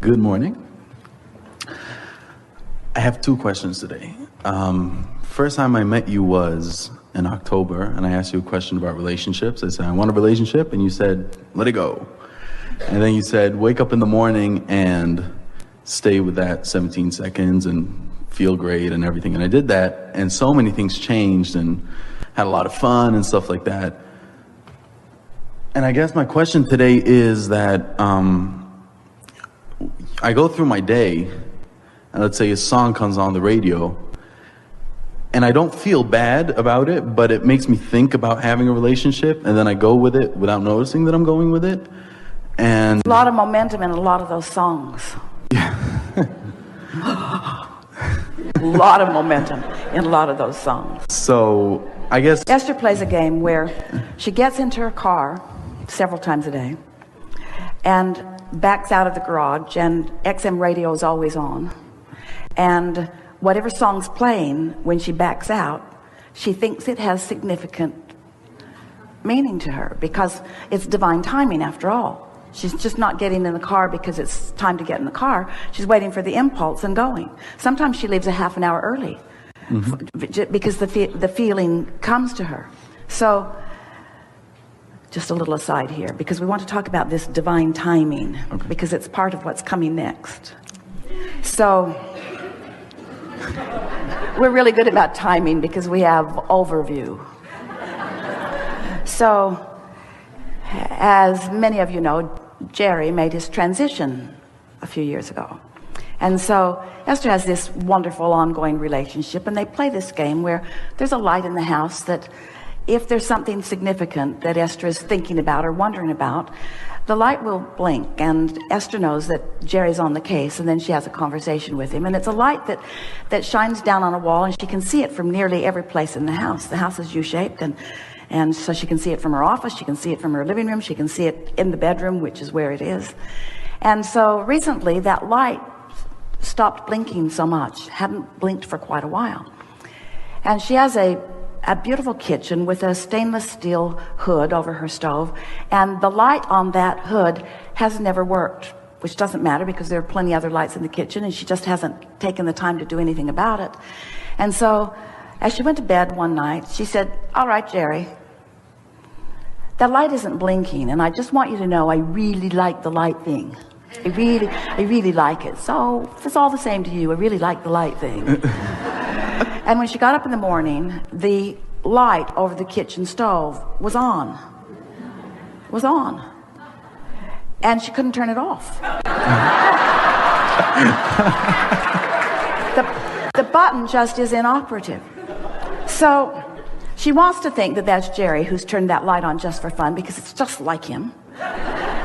Good morning. I have two questions today. First time I met you was in October, and I asked you a question about relationships. I said, I want a relationship, and you said, let it go. And then you said, wake up in the morning and stay with that 17 seconds and feel great and everything. And I did that, and so many things changed and had a lot of fun and stuff like that. And I guess my question today is that I go through my day, and let's say a song comes on the radio, and I don't feel bad about it, but it makes me think about having a relationship, and then I go with it without noticing that I'm going with it. And a lot of momentum in a lot of those songs. Yeah. A lot of momentum in a lot of those songs. So I guess Esther plays a game where she gets into her car several times a day and backs out of the garage, and XM radio is always on, and whatever song's playing when she backs out, she thinks it has significant meaning to her because it's divine timing after all. She's just not getting in the car because it's time to get in the car. She's waiting for the impulse and going. Sometimes she leaves a half an hour early because the feeling comes to her. So just a little aside here, because we want to talk about this divine timing, because it's part of what's coming next. So we're really good about timing because we have overview. So as many of you know, Jerry made his transition a few years ago. And so Esther has this wonderful ongoing relationship, and they play this game where there's a light in the house that if there's something significant that Esther is thinking about or wondering about, the light will blink, and Esther knows that Jerry's on the case, and then she has a conversation with him. And it's a light that shines down on a wall, and she can see it from nearly every place in the house. The house is U-shaped, and so she can see it from her office, she can see it from her living room, she can see it in the bedroom, which is where it is. And so recently that light stopped blinking so much, hadn't blinked for quite a while. And she has a beautiful kitchen with a stainless steel hood over her stove, and the light on that hood has never worked, which doesn't matter because there are plenty other lights in the kitchen, and she just hasn't taken the time to do anything about it. And so as she went to bed one night, she said, all right, Jerry, that light isn't blinking, and I just want you to know I really like the light thing. I really like it. So if it's all the same to you, I really like the light thing. And when she got up in the morning, the light over the kitchen stove was on. And she couldn't turn it off. The button just is inoperative. So she wants to think that that's Jerry who's turned that light on just for fun, because it's just like him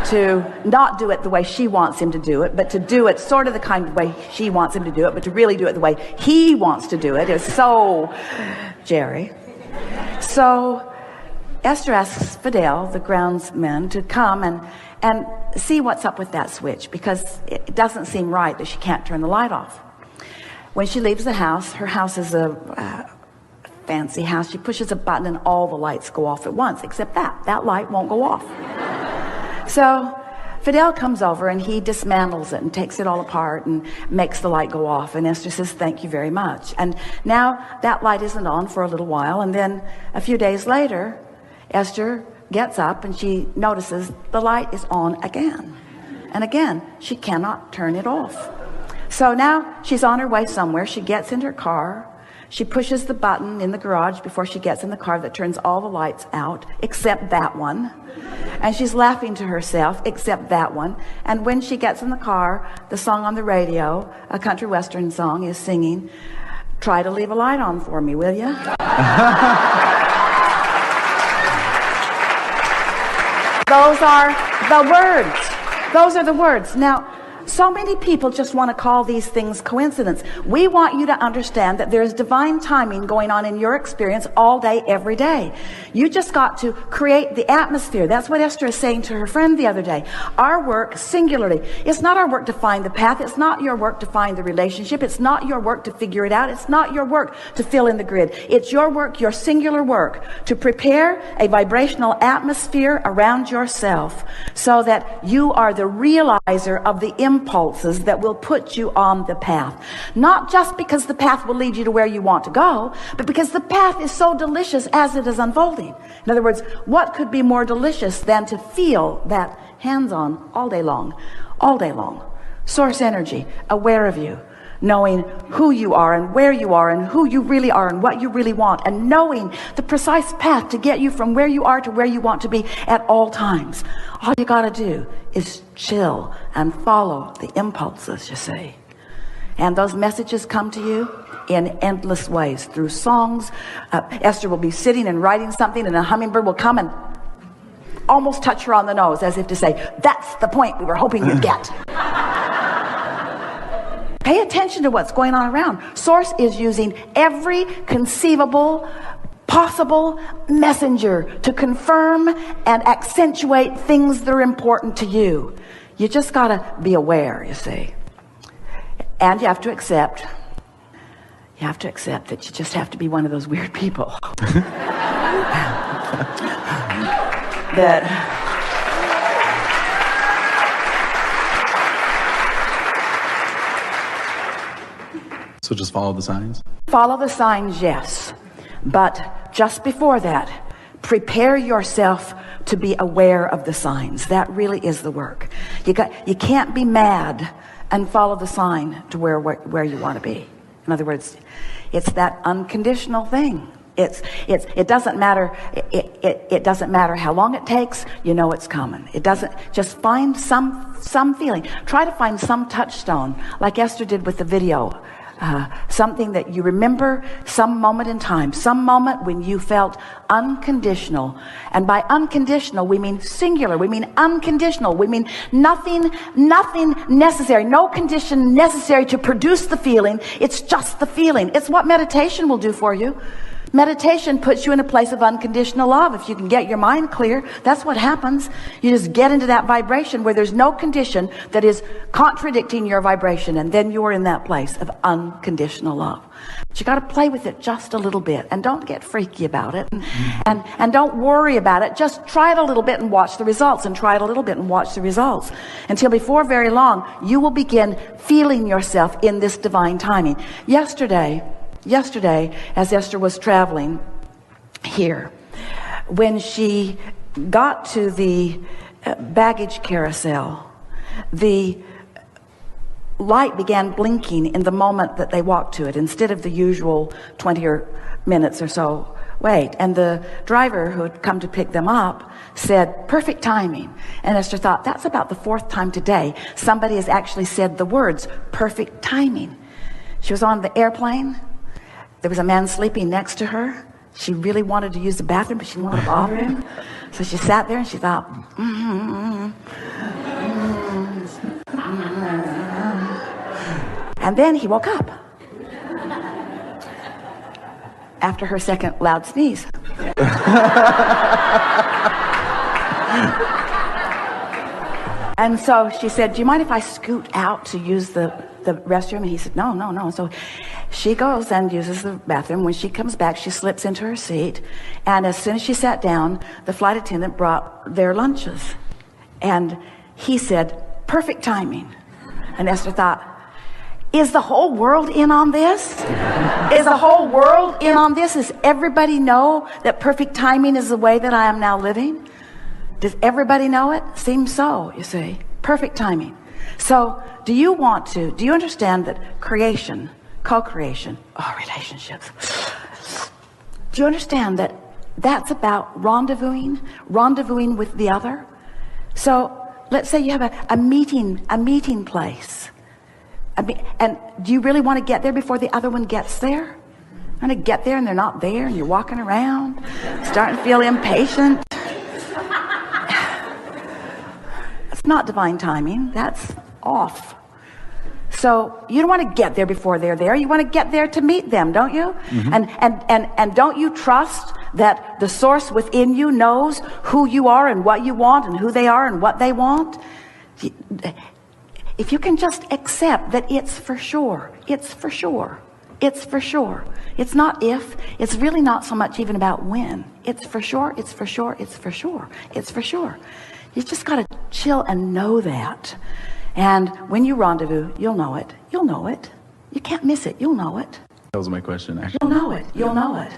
to not do it the way she wants him to do it, but to do it sort of the kind of way she wants him to do it, but to really do it the way he wants to do it is so Jerry. So Esther asks Fidel, the groundsman, to come and see what's up with that switch, because it doesn't seem right that she can't turn the light off. When she leaves the house, her house is a fancy house. She pushes a button and all the lights go off at once, except that light won't go off. So Fidel comes over and he dismantles it and takes it all apart and makes the light go off, and Esther says, thank you very much. And now that light isn't on for a little while, and then a few days later Esther gets up and she notices the light is on again, and again she cannot turn it off. So now she's on her way somewhere. She gets in her car, she pushes the button in the garage before she gets in the car that turns all the lights out except that one, and she's laughing to herself except that one. And when she gets in the car, the song on the radio, a country western song, is singing, try to leave a light on for me, will you? Those are the words. Those are the words. Now, so many people just want to call these things coincidence. We want you to understand that there is divine timing going on in your experience all day, every day. You just got to create the atmosphere. That's what Esther is saying to her friend the other day. Our work, singularly, it's not our work to find the path. It's not your work to find the relationship. It's not your work to figure it out. It's not your work to fill in the grid. It's your work, your singular work, to prepare a vibrational atmosphere around yourself so that you are the realizer of the impulses that will put you on the path. Not just because the path will lead you to where you want to go, but because the path is so delicious as it is unfolding. In other words, what could be more delicious than to feel that hands-on all day long? All day long. Source energy, aware of you, knowing who you are and where you are and who you really are and what you really want, and knowing the precise path to get you from where you are to where you want to be at all times. All you got to do is chill and follow the impulses, you see. And those messages come to you in endless ways through songs. Esther will be sitting and writing something, and a hummingbird will come and almost touch her on the nose, as if to say, that's the point we were hoping you'd get. Pay attention to what's going on around. Source is using every conceivable, possible messenger to confirm and accentuate things that are important to you. You just got to be aware, you see. And you have to accept that you just have to be one of those weird people. that So just follow the signs? Follow the signs, yes. But just before that, prepare yourself to be aware of the signs. That really is the work. You can't be mad and follow the sign to where you want to be. In other words, it's that unconditional thing. It doesn't matter. It doesn't matter how long it takes. You know it's coming. It doesn't. Just find some feeling. Try to find some touchstone, like Esther did with the video. Something that you remember, some moment in time, some moment when you felt unconditional. And by unconditional, we mean singular. We mean unconditional. We mean nothing necessary, no condition necessary to produce the feeling. It's just the feeling. It's what meditation will do for you. Meditation puts you in a place of unconditional love. If you can get your mind clear, that's what happens. You just get into that vibration where there's no condition that is contradicting your vibration, and then you're in that place of unconditional love. But you got to play with it just a little bit, and don't get freaky about it, and don't worry about it. Just try it a little bit and watch the results, and try it a little bit and watch the results, until before very long you will begin feeling yourself in this divine timing. Yesterday, as Esther was traveling here, when she got to the baggage carousel, the light began blinking in the moment that they walked to it, instead of the usual 20 minutes or so wait. And the driver who had come to pick them up said, perfect timing. And Esther thought, that's about the fourth time today somebody has actually said the words, perfect timing. She was on the airplane. There was a man sleeping next to her. She really wanted to use the bathroom, but she didn't want to bother him. So she sat there and she thought, And then he woke up after her second loud sneeze. And so she said, do you mind if I scoot out to use the restroom? And he said, no. So she goes and uses the bathroom. When she comes back, she slips into her seat. And as soon as she sat down, the flight attendant brought their lunches. And he said, perfect timing. And Esther thought, is the whole world in on this? Is the whole world in on this? Does everybody know that perfect timing is the way that I am now living? Does everybody know it? Seems so, you see. Perfect timing. So, do you understand that creation, co-creation, relationships, do you understand that that's about rendezvousing with the other? So, let's say you have a meeting place. And do you really want to get there before the other one gets there? Want to get there and they're not there, and you're walking around, starting to feel impatient. That's not divine timing. That's off. So you don't want to get there before they're there. You want to get there to meet them, don't you? Mm-hmm. And don't you trust that the source within you knows who you are and what you want and who they are and what they want? If you can just accept that it's for sure. It's for sure. It's for sure. It's not if. It's really not so much even about when. It's for sure. It's for sure. It's for sure. It's for sure. You just got to chill and know that. And when you rendezvous, you'll know it. You'll know it. You can't miss it. You'll know it. That was my question, actually. You'll know it. You'll know it.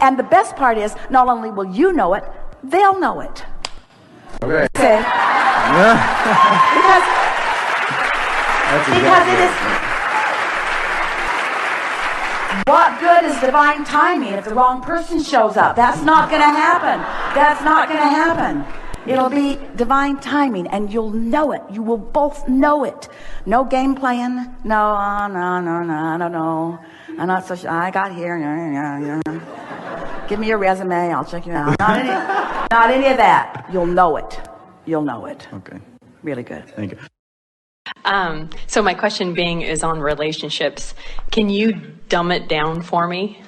And the best part is, not only will you know it, they'll know it. Okay. Okay? because it is. What good is divine timing if the wrong person shows up? That's not going to happen. That's not going to happen. It'll be divine timing, and you'll know it. You will both know it. No game playing. No. I don't know. I'm not so sure. I got here. Give me your resume. I'll check you out. Not any of that. You'll know it. You'll know it. Okay. Really good. Thank you. So my question being is on relationships. Can you dumb it down for me?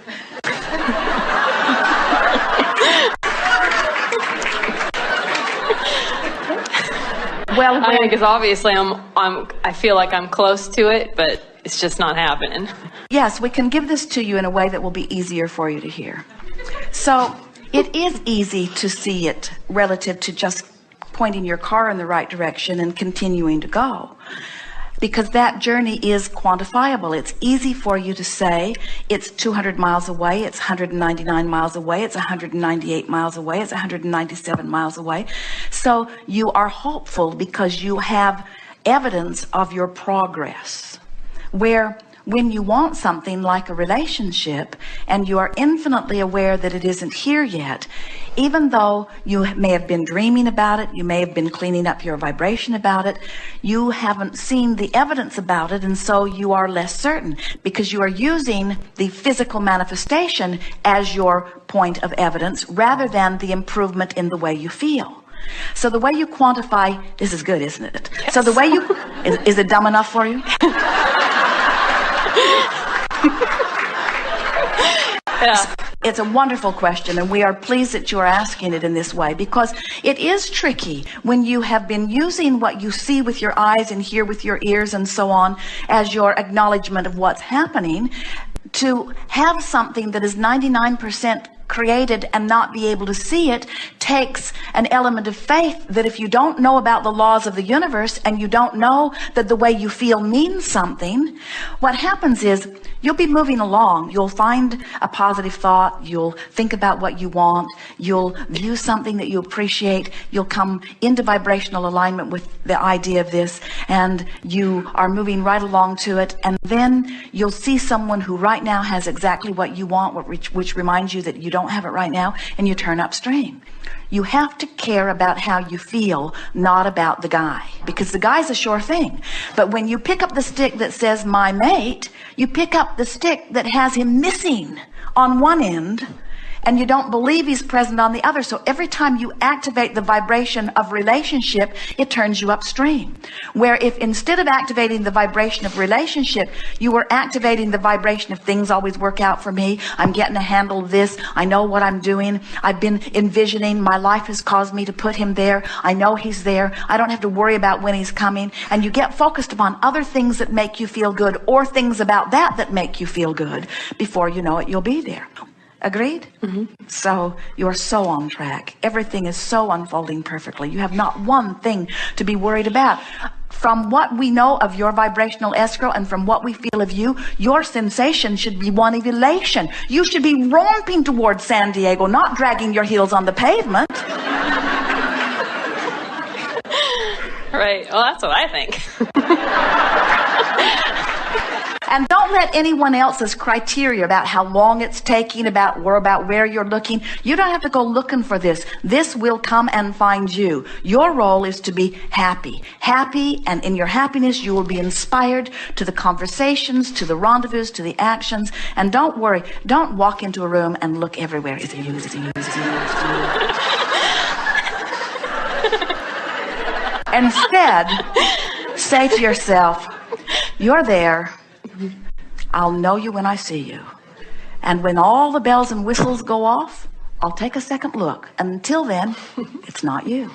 Well, I mean, because obviously I feel like I'm close to it, but it's just not happening. yes, we can give this to you in a way that will be easier for you to hear. So it is easy to see it relative to just pointing your car in the right direction and continuing to go, because that journey is quantifiable. It's easy for you to say it's 200 miles away, it's 199 miles away, it's 198 miles away, it's 197 miles away. So you are hopeful because you have evidence of your progress. Where when you want something like a relationship and you are infinitely aware that it isn't here yet, even though you may have been dreaming about it, you may have been cleaning up your vibration about it, you haven't seen the evidence about it, and so you are less certain because you are using the physical manifestation as your point of evidence rather than the improvement in the way you feel. So the way you quantify, this is good, isn't it? Yes. So the way you, is it dumb enough for you? Yeah. It's a wonderful question, and we are pleased that you are asking it in this way, because it is tricky when you have been using what you see with your eyes and hear with your ears and so on as your acknowledgement of what's happening, to have something that is 99% created and not be able to see it takes an element of faith that if you don't know about the laws of the universe and you don't know that the way you feel means something, what happens is you'll be moving along. You'll find a positive thought. You'll think about what you want. You'll view something that you appreciate. You'll come into vibrational alignment with the idea of this, and you are moving right along to it. And then you'll see someone who right now has exactly what you want, which reminds you that you don't have it right now, and you turn upstream. You have to care about how you feel, not about the guy, because the guy's a sure thing. But when you pick up the stick that says my mate, you pick up the stick that has him missing on one end, and you don't believe he's present on the other. So every time you activate the vibration of relationship, it turns you upstream. Where if instead of activating the vibration of relationship, you were activating the vibration of things always work out for me, I'm getting to handle this, I know what I'm doing, I've been envisioning, my life has caused me to put him there, I know he's there, I don't have to worry about when he's coming, and you get focused upon other things that make you feel good, or things about that make you feel good, before you know it, you'll be there. Agreed? Mm-hmm. So you're so on track. Everything is so unfolding perfectly. You have not one thing to be worried about. From what we know of your vibrational escrow and from what we feel of you, your sensation should be one of elation. You should be romping towards San Diego, not dragging your heels on the pavement. Right. Well, that's what I think. And don't let anyone else's criteria about how long it's taking, about where you're looking. You don't have to go looking for this. This will come and find you. Your role is to be happy. Happy, and in your happiness, you will be inspired to the conversations, to the rendezvous, to the actions. And don't worry. Don't walk into a room and look everywhere. Is it you? Is it you? Is it you? Is it you? Instead, say to yourself, you're there. I'll know you when I see you. And when all the bells and whistles go off, I'll take a second look. And until then, it's not you.